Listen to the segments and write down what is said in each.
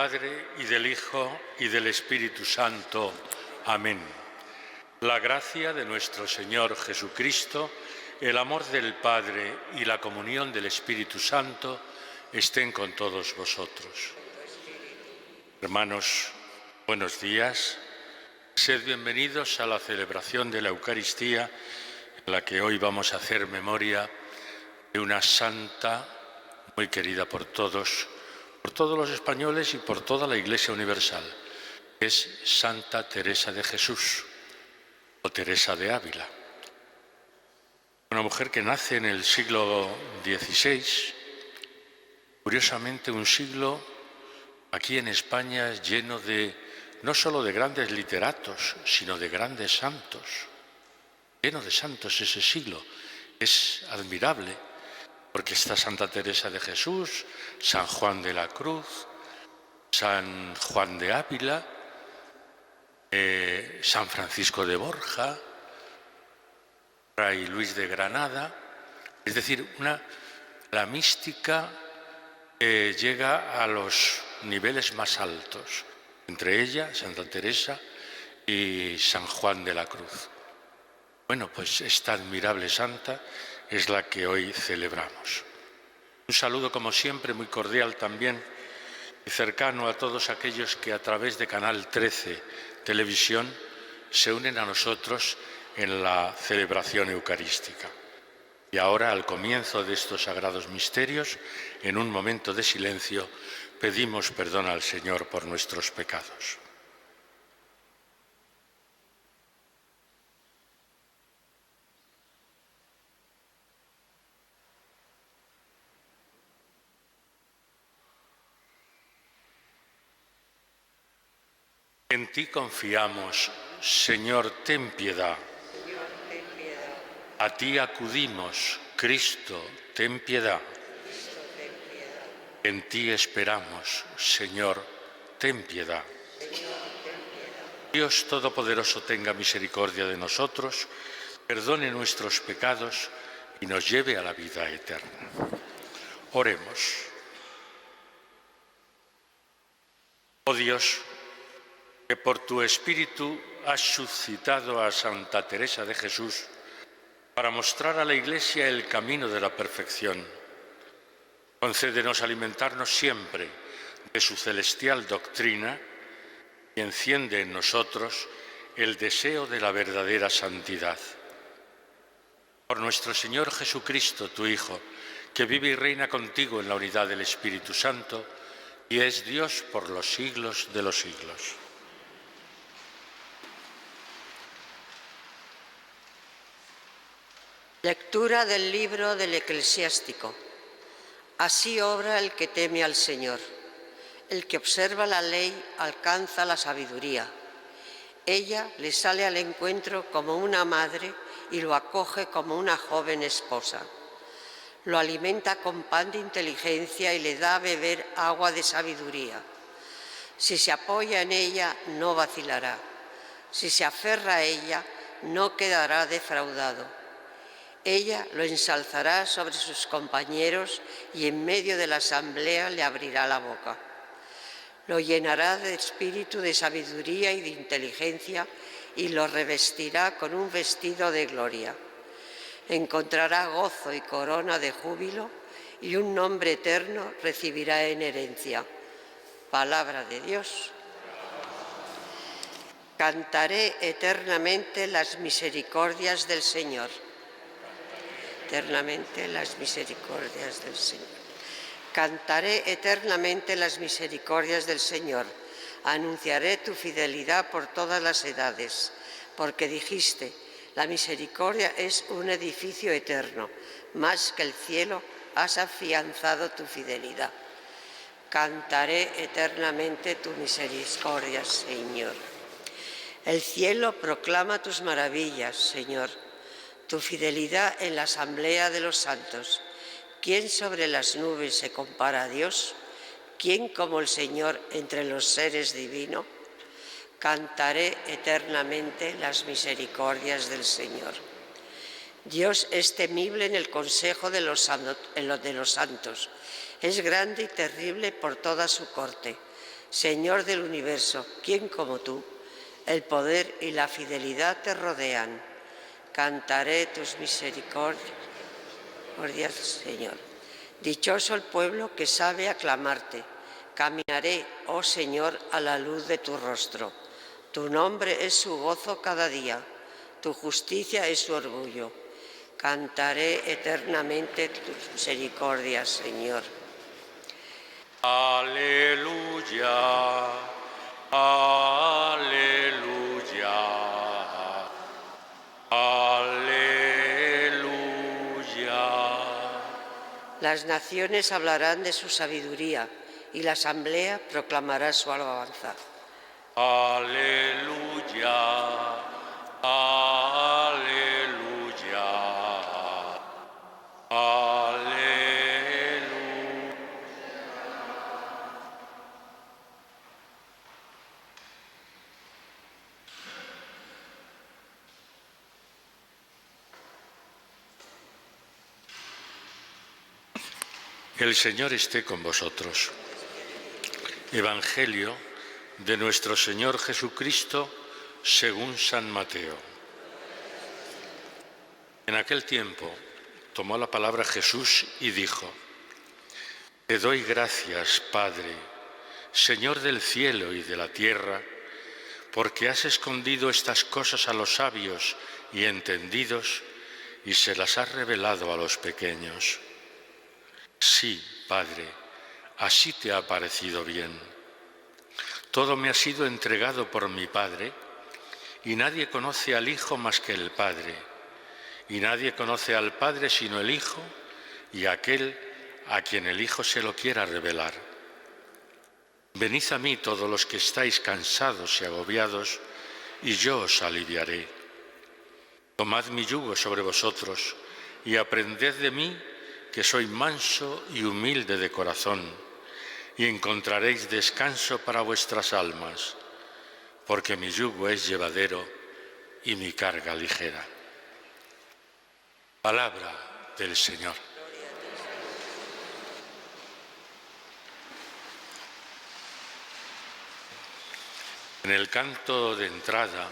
Padre, y del Hijo, y del Espíritu Santo. Amén. La gracia de nuestro Señor Jesucristo, el amor del Padre y la comunión del Espíritu Santo estén con todos vosotros. Hermanos, buenos días. Sed bienvenidos a la celebración de la Eucaristía, en la que hoy vamos a hacer memoria de una santa muy querida por todos los españoles y por toda la Iglesia Universal. Es Santa Teresa de Jesús, o Teresa de Ávila. Una mujer que nace en el siglo XVI, curiosamente un siglo aquí en España lleno no solo de grandes literatos, sino de grandes santos. Lleno de santos ese siglo. Es admirable, porque está Santa Teresa de Jesús, San Juan de la Cruz, San Juan de Ávila, San Francisco de Borja, Fray Luis de Granada. Es decir, la mística llega a los niveles más altos, entre ella, Santa Teresa y San Juan de la Cruz. Bueno, pues esta admirable santa es la que hoy celebramos. Un saludo, como siempre, muy cordial también y cercano a todos aquellos que a través de Canal 13 Televisión se unen a nosotros en la celebración eucarística. Y ahora, al comienzo de estos sagrados misterios, en un momento de silencio, pedimos perdón al Señor por nuestros pecados. En ti confiamos, Señor, ten piedad. A ti acudimos, Cristo, ten piedad. En ti esperamos, Señor, ten piedad. Dios Todopoderoso tenga misericordia de nosotros, perdone nuestros pecados y nos lleve a la vida eterna. Oremos. Oh Dios, que por tu Espíritu has suscitado a Santa Teresa de Jesús para mostrar a la Iglesia el camino de la perfección. Concédenos alimentarnos siempre de su celestial doctrina y enciende en nosotros el deseo de la verdadera santidad. Por nuestro Señor Jesucristo, tu Hijo, que vive y reina contigo en la unidad del Espíritu Santo y es Dios por los siglos de los siglos. Lectura del libro del Eclesiástico. Así obra el que teme al Señor. El que observa la ley alcanza la sabiduría. Ella le sale al encuentro como una madre y lo acoge como una joven esposa. Lo alimenta con pan de inteligencia y le da a beber agua de sabiduría. Si se apoya en ella, no vacilará. Si se aferra a ella, no quedará defraudado. Ella lo ensalzará sobre sus compañeros y en medio de la asamblea le abrirá la boca. Lo llenará de espíritu de sabiduría y de inteligencia y lo revestirá con un vestido de gloria. Encontrará gozo y corona de júbilo y un nombre eterno recibirá en herencia. Palabra de Dios. Cantaré eternamente las misericordias del Señor. Eternamente las misericordias del Señor. Cantaré eternamente las misericordias del Señor. Anunciaré tu fidelidad por todas las edades, porque dijiste, la misericordia es un edificio eterno, más que el cielo has afianzado tu fidelidad. Cantaré eternamente tu misericordia, Señor. El cielo proclama tus maravillas, Señor. Tu fidelidad en la asamblea de los santos. ¿Quién sobre las nubes se compara a Dios? ¿Quién como el Señor entre los seres divinos? Cantaré eternamente las misericordias del Señor. Dios es temible en el consejo de los santos. Es grande y terrible por toda su corte. Señor del universo, ¿quién como tú? El poder y la fidelidad te rodean. Cantaré tus misericordias, Señor. Dichoso el pueblo que sabe aclamarte. Caminaré, oh Señor, a la luz de tu rostro. Tu nombre es su gozo cada día. Tu justicia es su orgullo. Cantaré eternamente tus misericordias, Señor. Aleluya, aleluya, aleluya. Las naciones hablarán de su sabiduría y la asamblea proclamará su alabanza. Aleluya, aleluya, aleluya. El Señor esté con vosotros. Evangelio de nuestro Señor Jesucristo según San Mateo. En aquel tiempo tomó la palabra Jesús y dijo: Te doy gracias, Padre, Señor del cielo y de la tierra, porque has escondido estas cosas a los sabios y entendidos y se las has revelado a los pequeños. Sí, Padre, así te ha parecido bien. Todo me ha sido entregado por mi Padre, y nadie conoce al Hijo más que el Padre, y nadie conoce al Padre sino el Hijo, y aquel a quien el Hijo se lo quiera revelar. Venid a mí todos los que estáis cansados y agobiados, y yo os aliviaré. Tomad mi yugo sobre vosotros, y aprended de mí, que soy manso y humilde de corazón, y encontraréis descanso para vuestras almas, porque mi yugo es llevadero y mi carga ligera. Palabra del Señor. En el canto de entrada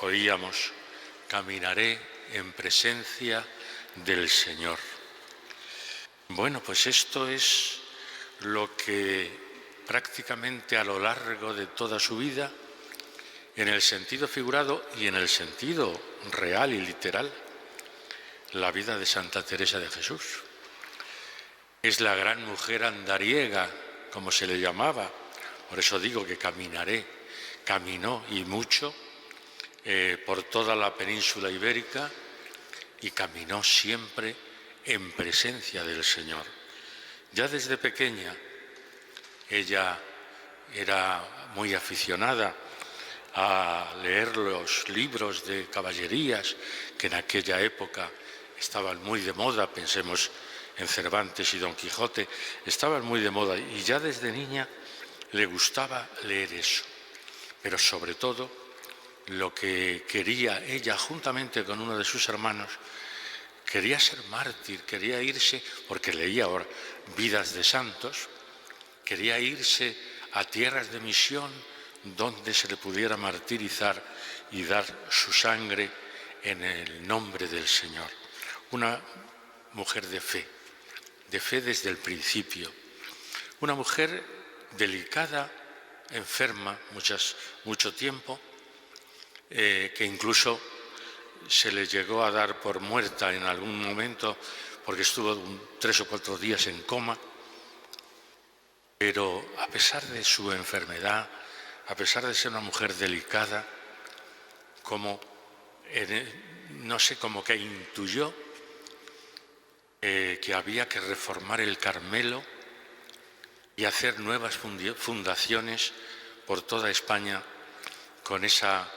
oíamos: caminaré en presencia del Señor. Bueno, pues esto es lo que prácticamente a lo largo de toda su vida, en el sentido figurado y en el sentido real y literal, la vida de Santa Teresa de Jesús. Es la gran mujer andariega, como se le llamaba. Por eso digo que caminaré. Caminó y mucho por toda la península ibérica y caminó siempre en presencia del Señor. Ya desde pequeña ella era muy aficionada a leer los libros de caballerías que en aquella época estaban muy de moda. Pensemos en Cervantes y Don Quijote, estaban muy de moda, y ya desde niña le gustaba leer eso. Pero sobre todo lo que quería ella, juntamente con uno de sus hermanos, quería ser mártir, quería irse, porque leía ahora vidas de santos, quería irse a tierras de misión donde se le pudiera martirizar y dar su sangre en el nombre del Señor. Una mujer de fe desde el principio, una mujer delicada, enferma mucho tiempo, que incluso se le llegó a dar por muerta en algún momento porque estuvo 3 o 4 días en coma. Pero a pesar de su enfermedad, a pesar de ser una mujer delicada, como que intuyó que había que reformar el Carmelo y hacer nuevas fundaciones por toda España con esa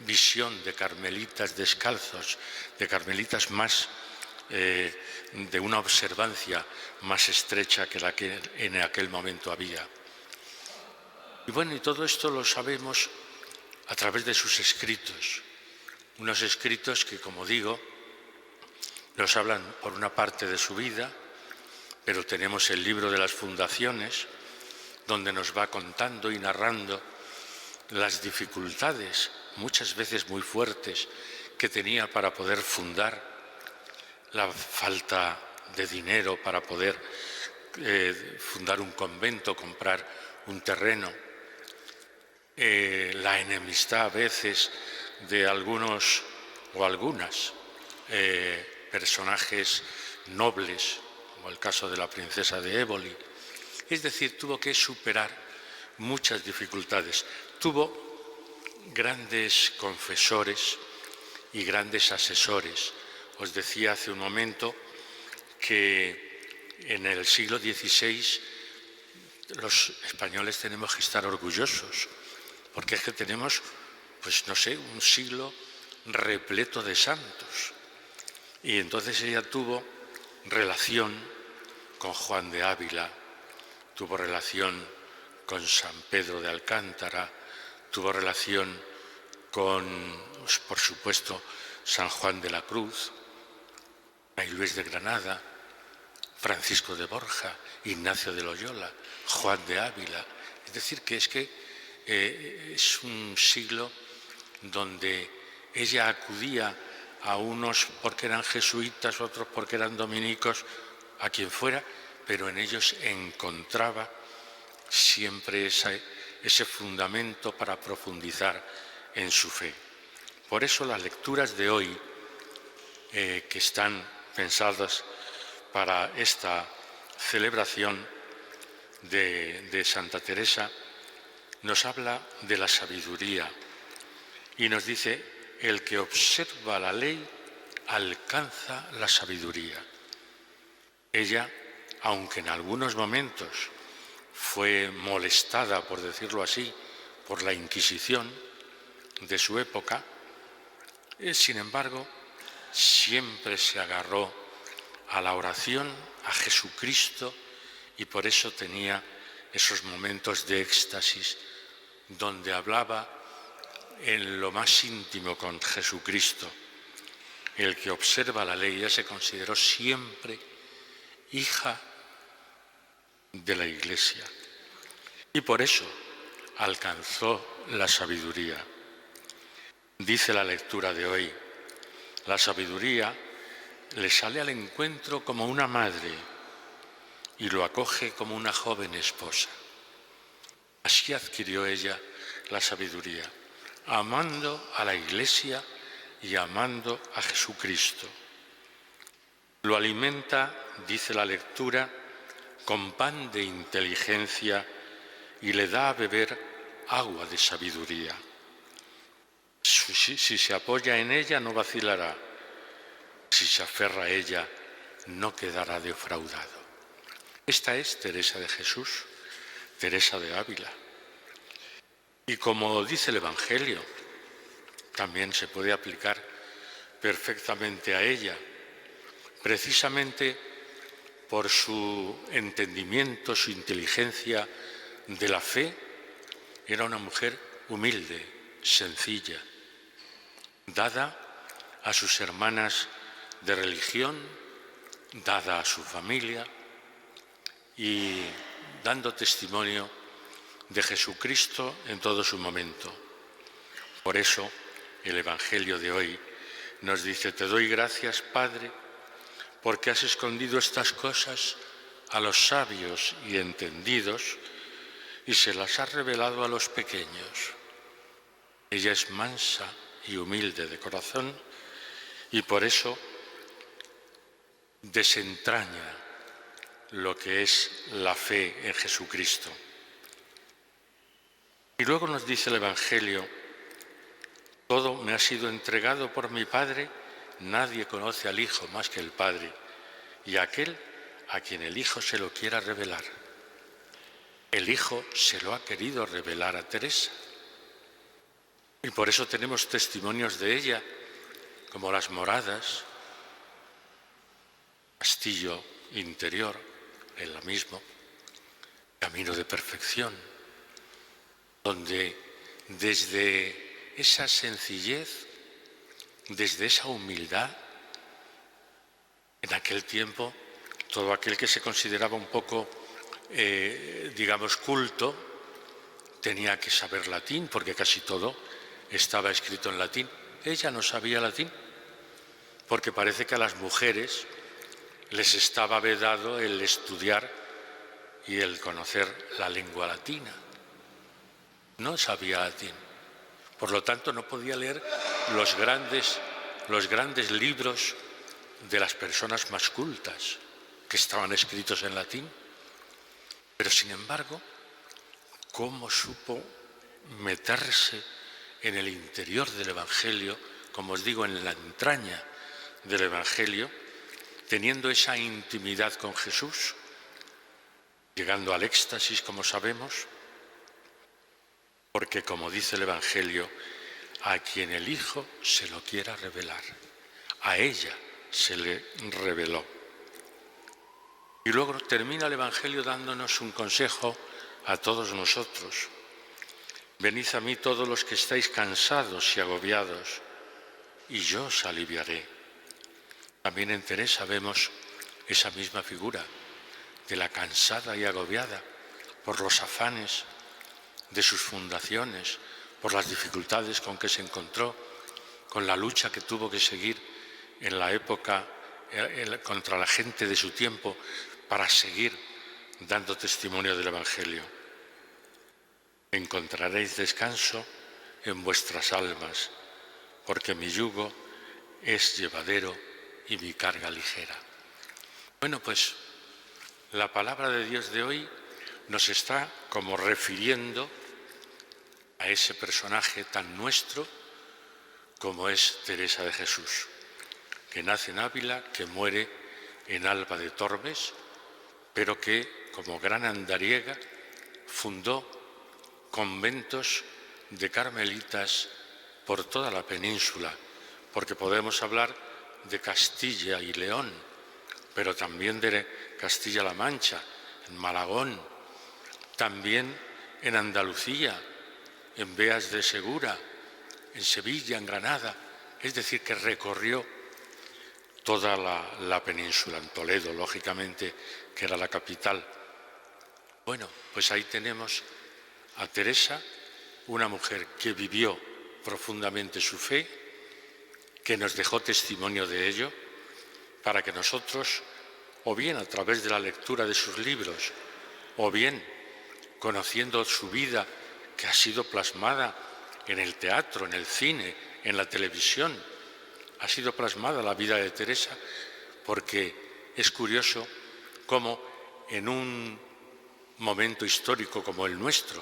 visión de carmelitas descalzos, de carmelitas más de una observancia más estrecha que la que en aquel momento había. Y bueno, y todo esto lo sabemos a través de sus escritos, unos escritos que, como digo, nos hablan por una parte de su vida, pero tenemos el libro de las fundaciones, donde nos va contando y narrando las dificultades, muchas veces muy fuertes, que tenía para poder fundar, la falta de dinero para poder fundar un convento, comprar un terreno, la enemistad a veces de algunos o algunas personajes nobles, como el caso de la princesa de Éboli. Es decir, tuvo que superar muchas dificultades. Tuvo grandes confesores y grandes asesores. Os decía hace un momento que en el siglo XVI los españoles tenemos que estar orgullosos, porque es que tenemos, pues no sé, un siglo repleto de santos. Y entonces ella tuvo relación con Juan de Ávila, tuvo relación con San Pedro de Alcántara, tuvo relación con, pues, por supuesto, San Juan de la Cruz, Fray Luis de Granada, Francisco de Borja, Ignacio de Loyola, Juan de Ávila. Es decir, que es un siglo donde ella acudía a unos porque eran jesuitas, otros porque eran dominicos, a quien fuera, pero en ellos encontraba siempre ese fundamento para profundizar en su fe. Por eso las lecturas de hoy, que están pensadas para esta celebración de Santa Teresa, nos habla de la sabiduría y nos dice: el que observa la ley alcanza la sabiduría. Ella, aunque en algunos momentos fue molestada, por decirlo así, por la Inquisición de su época, sin embargo, siempre se agarró a la oración, a Jesucristo, y por eso tenía esos momentos de éxtasis donde hablaba en lo más íntimo con Jesucristo. El que observa la ley, ella se consideró siempre hija de la Iglesia y por eso alcanzó la sabiduría. Dice la lectura de hoy: la sabiduría le sale al encuentro como una madre y lo acoge como una joven esposa. Así adquirió ella la sabiduría, amando a la Iglesia y amando a Jesucristo. Lo alimenta, dice la lectura, con pan de inteligencia y le da a beber agua de sabiduría. Si se apoya en ella, no vacilará. Si se aferra a ella, no quedará defraudado. Esta es Teresa de Jesús, Teresa de Ávila. Y como dice el Evangelio, también se puede aplicar perfectamente a ella, precisamente por su entendimiento, su inteligencia de la fe. Era una mujer humilde, sencilla, dada a sus hermanas de religión, dada a su familia y dando testimonio de Jesucristo en todo su momento. Por eso el Evangelio de hoy nos dice: te doy gracias, Padre, porque has escondido estas cosas a los sabios y entendidos y se las has revelado a los pequeños. Ella es mansa y humilde de corazón y por eso desentraña lo que es la fe en Jesucristo. Y luego nos dice el Evangelio: todo me ha sido entregado por mi Padre, nadie conoce al Hijo más que el Padre, y aquel a quien el Hijo se lo quiera revelar. El Hijo se lo ha querido revelar a Teresa. Y por eso tenemos testimonios de ella, como las moradas, castillo interior, en la misma, camino de perfección, donde desde esa sencillez, desde esa humildad, en aquel tiempo todo aquel que se consideraba un poco digamos, culto, tenía que saber latín, porque casi todo estaba escrito en latín. Ella no sabía latín, porque parece que a las mujeres les estaba vedado el estudiar y el conocer la lengua latina. No sabía latín. Por lo tanto, no podía leer los grandes libros de las personas más cultas que estaban escritos en latín. Pero, sin embargo, ¿cómo supo meterse en el interior del Evangelio, como os digo, en la entraña del Evangelio, teniendo esa intimidad con Jesús, llegando al éxtasis, como sabemos? Porque, como dice el Evangelio, a quien el Hijo se lo quiera revelar, a ella se le reveló. Y luego termina el Evangelio dándonos un consejo a todos nosotros. Venid a mí todos los que estáis cansados y agobiados, y yo os aliviaré. También en Teresa vemos esa misma figura de la cansada y agobiada por los afanes de sus fundaciones, por las dificultades con que se encontró, con la lucha que tuvo que seguir en la época contra la gente de su tiempo para seguir dando testimonio del Evangelio. Encontraréis descanso en vuestras almas, porque mi yugo es llevadero y mi carga ligera. Bueno, pues la palabra de Dios de hoy nos está como refiriendo a ese personaje tan nuestro como es Teresa de Jesús, que nace en Ávila, que muere en Alba de Tormes, pero que, como gran andariega, fundó conventos de carmelitas por toda la península, porque podemos hablar de Castilla y León, pero también de Castilla-La Mancha, en Malagón, también en Andalucía, en Beas de Segura, en Sevilla, en Granada, es decir, que recorrió toda la península, en Toledo, lógicamente, que era la capital. Bueno, pues ahí tenemos a Teresa, una mujer que vivió profundamente su fe, que nos dejó testimonio de ello, para que nosotros, o bien a través de la lectura de sus libros, o bien conociendo su vida, que ha sido plasmada en el teatro, en el cine, en la televisión, ha sido plasmada la vida de Teresa, porque es curioso cómo en un momento histórico como el nuestro,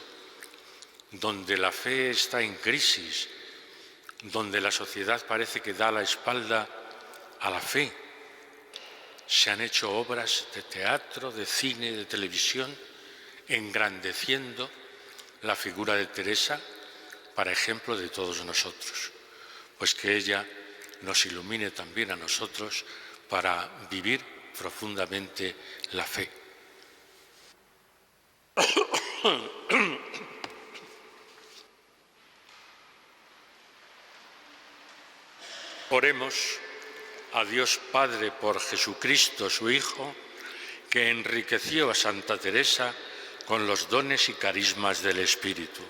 donde la fe está en crisis, donde la sociedad parece que da la espalda a la fe, se han hecho obras de teatro, de cine, de televisión, engrandeciendo la figura de Teresa para ejemplo de todos nosotros. Pues que ella nos ilumine también a nosotros para vivir profundamente la fe. Oremos a Dios Padre por Jesucristo, su Hijo, que enriqueció a Santa Teresa con los dones y carismas del Espíritu.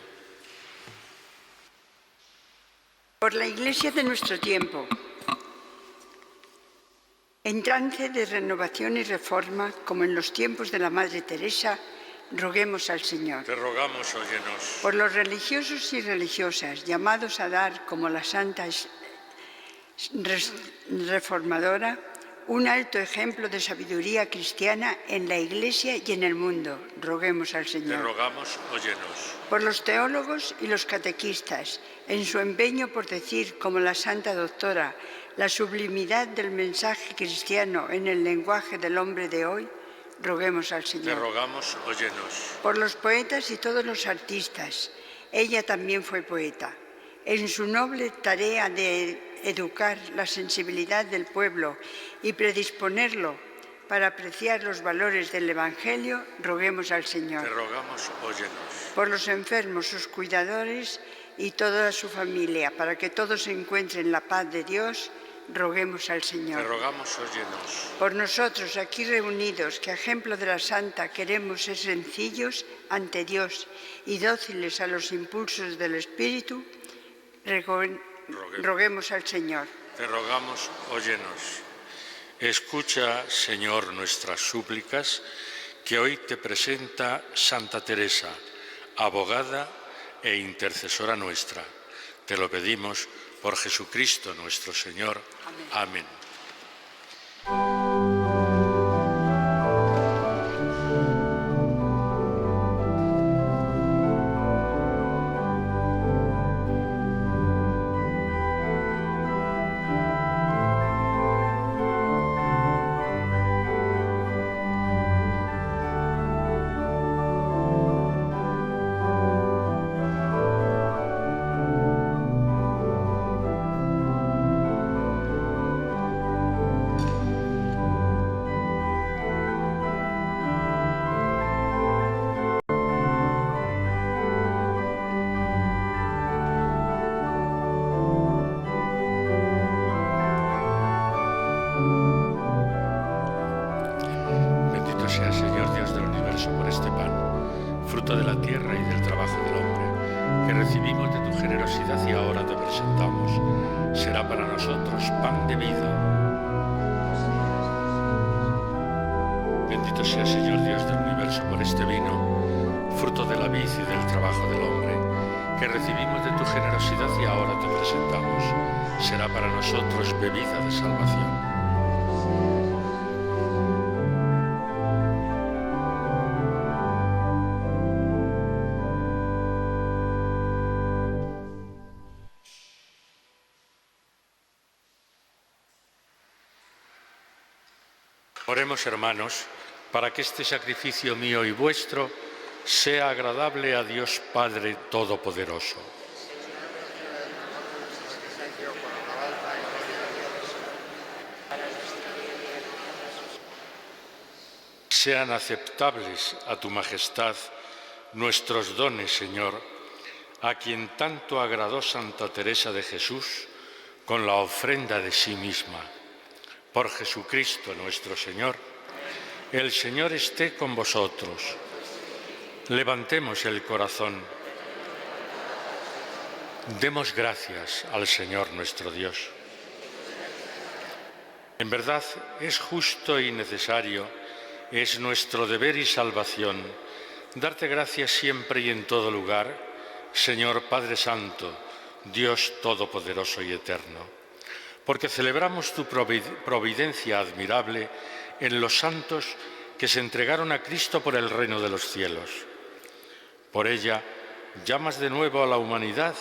Por la Iglesia de nuestro tiempo, en trance de renovación y reforma, como en los tiempos de la Madre Teresa, roguemos al Señor. Te rogamos, óyenos. Por los religiosos y religiosas, llamados a dar, como la Santa Reformadora, un alto ejemplo de sabiduría cristiana en la Iglesia y en el mundo, roguemos al Señor. Te rogamos, óyenos. Por los teólogos y los catequistas, en su empeño por decir, como la Santa Doctora, la sublimidad del mensaje cristiano en el lenguaje del hombre de hoy, roguemos al Señor. Te rogamos, óyenos. Por los poetas y todos los artistas, ella también fue poeta. En su noble tarea de educar la sensibilidad del pueblo y predisponerlo para apreciar los valores del Evangelio, roguemos al Señor. Te rogamos, óyenos. Por los enfermos, sus cuidadores y toda su familia, para que todos encuentren la paz de Dios, roguemos al Te Señor. rogamos, óyenos. Por nosotros aquí reunidos, que a ejemplo de la Santa queremos ser sencillos ante Dios y dóciles a los impulsos del Espíritu, roguemos al Señor. Te rogamos, óyenos. Escucha, Señor, nuestras súplicas, que hoy te presenta Santa Teresa, abogada e intercesora nuestra. Te lo pedimos por Jesucristo nuestro Señor. Amén. Bendito sea, Señor Dios del universo, por este pan, fruto de la tierra y del trabajo del hombre, que recibimos de tu generosidad y ahora te presentamos. Será para nosotros pan de vida. Bendito sea, Señor Dios del universo, por este vino, fruto de la vid y del trabajo del hombre, que recibimos de tu generosidad y ahora te presentamos. Será para nosotros bebida de salvación. Oremos, hermanos, para que este sacrificio mío y vuestro sea agradable a Dios Padre Todopoderoso. Sean aceptables a tu majestad nuestros dones, Señor, a quien tanto agradó Santa Teresa de Jesús con la ofrenda de sí misma. Por Jesucristo nuestro Señor, el Señor esté con vosotros. Levantemos el corazón. Demos gracias al Señor nuestro Dios. En verdad es justo y necesario, es nuestro deber y salvación, darte gracias siempre y en todo lugar, Señor Padre Santo, Dios Todopoderoso y Eterno, porque celebramos tu providencia admirable en los santos que se entregaron a Cristo por el reino de los cielos. Por ella, llamas de nuevo a la humanidad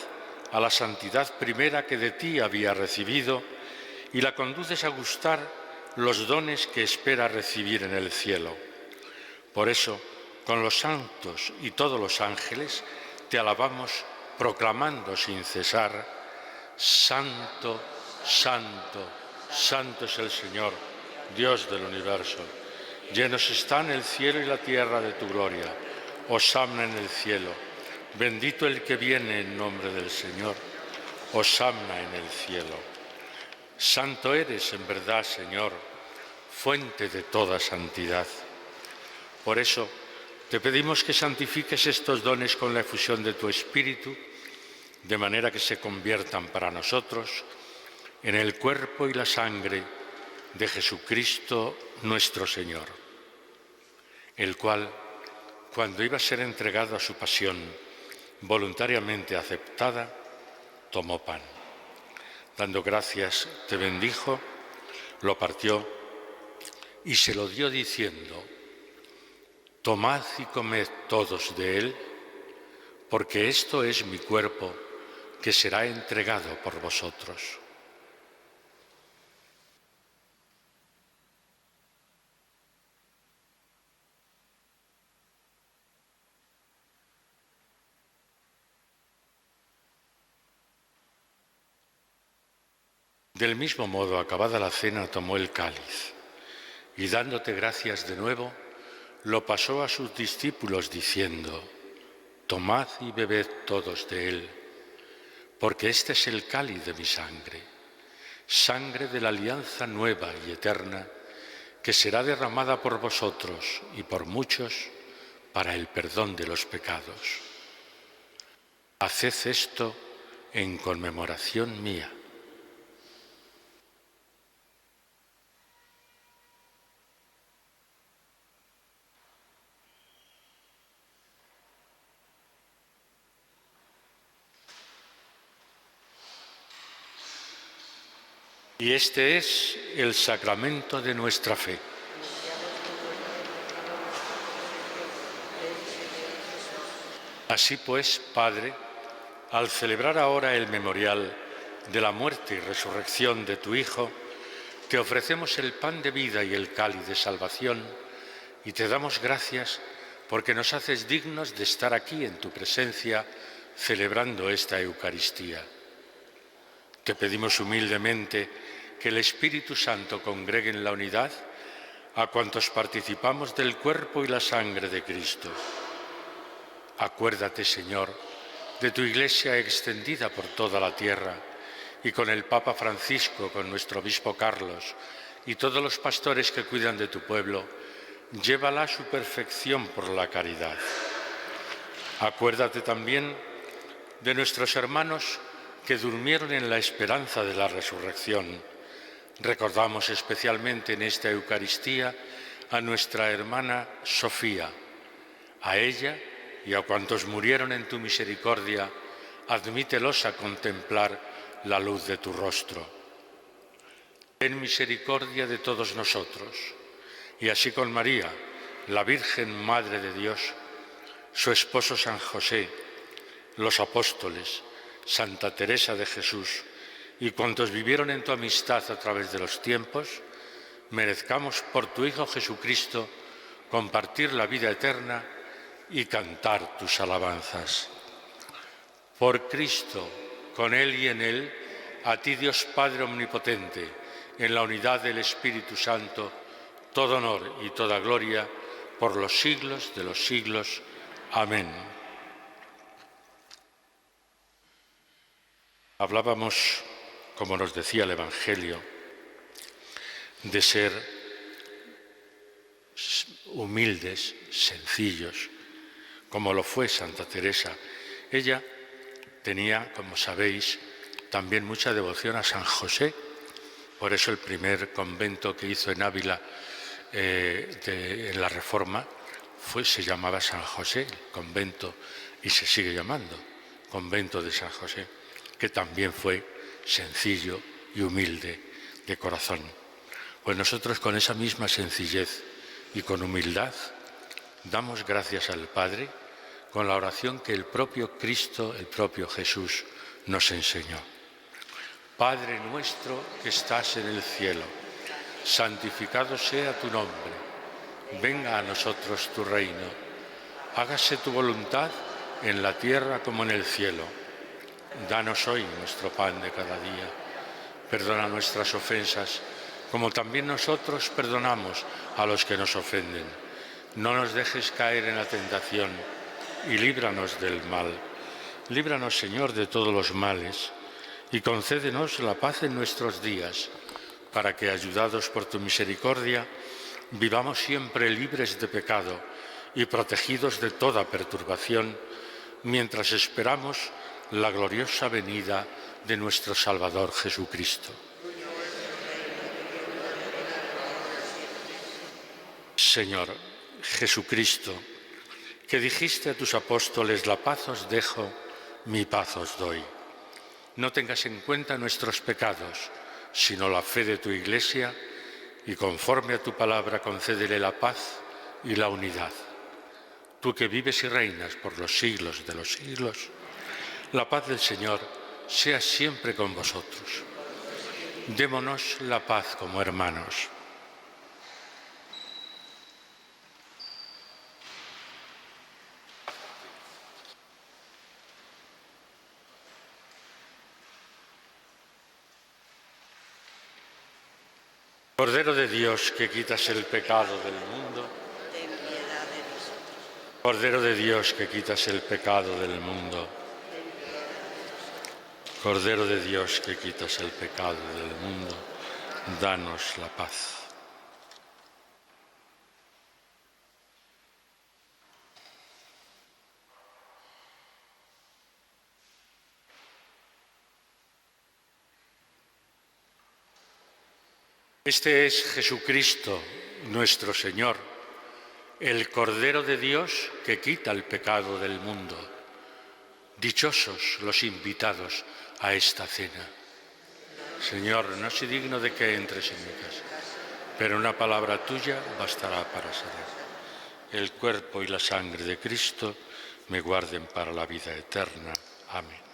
a la santidad primera que de ti había recibido y la conduces a gustar los dones que espera recibir en el cielo. Por eso, con los santos y todos los ángeles, te alabamos proclamando sin cesar: Santo, Santo, Santo es el Señor, Dios del universo. Llenos están el cielo y la tierra de tu gloria. Hosanna en el cielo. Bendito el que viene en nombre del Señor. Hosanna en el cielo. Santo eres en verdad, Señor, fuente de toda santidad. Por eso, te pedimos que santifiques estos dones con la efusión de tu Espíritu, de manera que se conviertan para nosotros en el cuerpo y la sangre de Jesucristo nuestro Señor, el cual, cuando iba a ser entregado a su pasión, voluntariamente aceptada, tomó pan. Dando gracias, te bendijo, lo partió y se lo dio diciendo: Tomad y comed todos de él, porque esto es mi cuerpo que será entregado por vosotros. Del mismo modo, acabada la cena, tomó el cáliz y, dándote gracias de nuevo, lo pasó a sus discípulos diciendo: Tomad y bebed todos de él, porque este es el cáliz de mi sangre, sangre de la alianza nueva y eterna, que será derramada por vosotros y por muchos para el perdón de los pecados. Haced esto en conmemoración mía. Y este es el sacramento de nuestra fe. Así pues, Padre, al celebrar ahora el memorial de la muerte y resurrección de tu Hijo, te ofrecemos el pan de vida y el cáliz de salvación y te damos gracias porque nos haces dignos de estar aquí en tu presencia celebrando esta Eucaristía. Te pedimos humildemente que el Espíritu Santo congregue en la unidad a cuantos participamos del cuerpo y la sangre de Cristo. Acuérdate, Señor, de tu Iglesia extendida por toda la tierra y con el Papa Francisco, con nuestro Obispo Carlos y todos los pastores que cuidan de tu pueblo, llévala a su perfección por la caridad. Acuérdate también de nuestros hermanos que durmieron en la esperanza de la resurrección. Recordamos especialmente en esta Eucaristía a nuestra hermana Sofía. A ella y a cuantos murieron en tu misericordia, admítelos a contemplar la luz de tu rostro. Ten misericordia de todos nosotros, y así con María, la Virgen Madre de Dios, su esposo San José, los apóstoles, Santa Teresa de Jesús y cuantos vivieron en tu amistad a través de los tiempos, merezcamos por tu Hijo Jesucristo compartir la vida eterna y cantar tus alabanzas. Por Cristo, con Él y en Él, a ti Dios Padre Omnipotente, en la unidad del Espíritu Santo, todo honor y toda gloria por los siglos de los siglos. Amén. Hablábamos, como nos decía el Evangelio, de ser humildes, sencillos, como lo fue Santa Teresa. Ella tenía, como sabéis, también mucha devoción a San José. Por eso el primer convento que hizo en Ávila en la Reforma se llamaba San José, el convento, y se sigue llamando convento de San José, que también fue sencillo y humilde de corazón. Pues nosotros con esa misma sencillez y con humildad damos gracias al Padre con la oración que el propio Cristo, el propio Jesús nos enseñó. Padre nuestro que estás en el cielo, santificado sea tu nombre, venga a nosotros tu reino, hágase tu voluntad en la tierra como en el cielo. Danos hoy nuestro pan de cada día, perdona nuestras ofensas, como también nosotros perdonamos a los que nos ofenden. No nos dejes caer en la tentación y líbranos del mal. Líbranos, Señor, de todos los males y concédenos la paz en nuestros días, para que, ayudados por tu misericordia, vivamos siempre libres de pecado y protegidos de toda perturbación, mientras esperamos la gloriosa venida de nuestro Salvador Jesucristo. Señor Jesucristo, que dijiste a tus apóstoles, la paz os dejo, mi paz os doy. No tengas en cuenta nuestros pecados, sino la fe de tu Iglesia, y conforme a tu palabra concédele la paz y la unidad. Tú que vives y reinas por los siglos de los siglos, la paz del Señor sea siempre con vosotros. Démonos la paz como hermanos. Cordero de Dios, que quitas el pecado del mundo. Ten piedad de nosotros. Cordero de Dios, que quitas el pecado del mundo. Cordero de Dios, que quitas el pecado del mundo, danos la paz. Este es Jesucristo, nuestro Señor, el Cordero de Dios que quita el pecado del mundo. Dichosos los invitados a esta cena. Señor, no soy digno de que entres en mi casa, pero una palabra tuya bastará para sanar. El cuerpo y la sangre de Cristo me guarden para la vida eterna. Amén.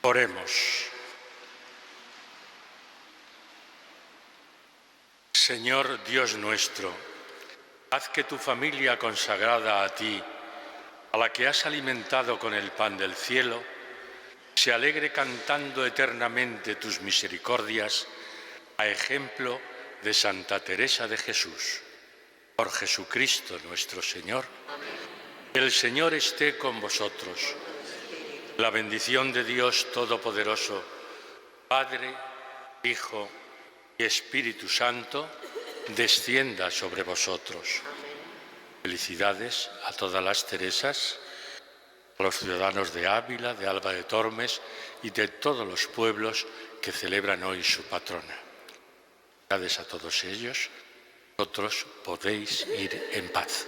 Oremos. Señor Dios nuestro, haz que tu familia consagrada a ti, a la que has alimentado con el pan del cielo, se alegre cantando eternamente tus misericordias, a ejemplo de Santa Teresa de Jesús. Por Jesucristo nuestro Señor. El Señor esté con vosotros. La bendición de Dios Todopoderoso, Padre, Hijo y Espíritu Santo, descienda sobre vosotros. Felicidades a todas las Teresas, a los ciudadanos de Ávila, de Alba de Tormes y de todos los pueblos que celebran hoy su patrona. Felicidades a todos ellos. Vosotros podéis ir en paz.